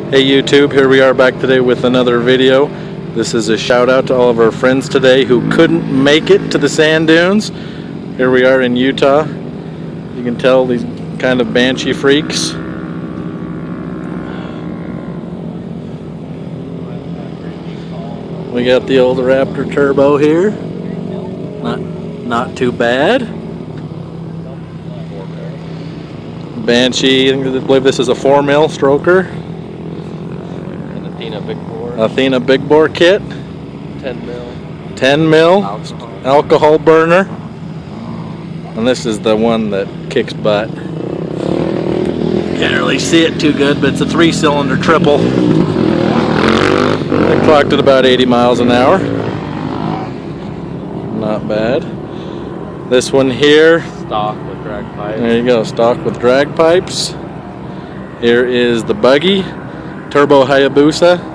Hey YouTube, here we are back today with another video. This is a shout out to all of our friends today who couldn't make it to the sand dunes. Here we are in Utah. You can tell these kind of Banshee freaks. We got the old Raptor turbo here. Not too bad. Banshee, I believe this is a 4mm stroker. Athena big bore kit. 10mm alcohol burner. And this is the one that kicks butt. Can't really see it too good, but it's a 3-cylinder triple. It clocked at about 80 miles an hour. Not bad. This one here. Stock with drag pipes. There you go, stock with drag pipes. Here is the buggy. Turbo Hayabusa.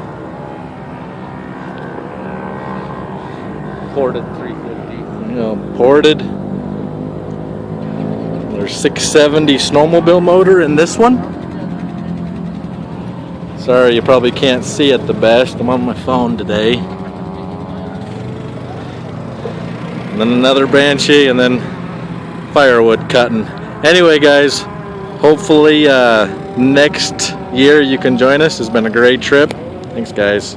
Ported 350. You know, ported. There's 670 Snowmobile motor in this one. Sorry, you probably can't see it the best. I'm on my phone today. And then another Banshee, and then firewood cutting. Anyway, guys, hopefully next year you can join us. It's been a great trip. Thanks, guys.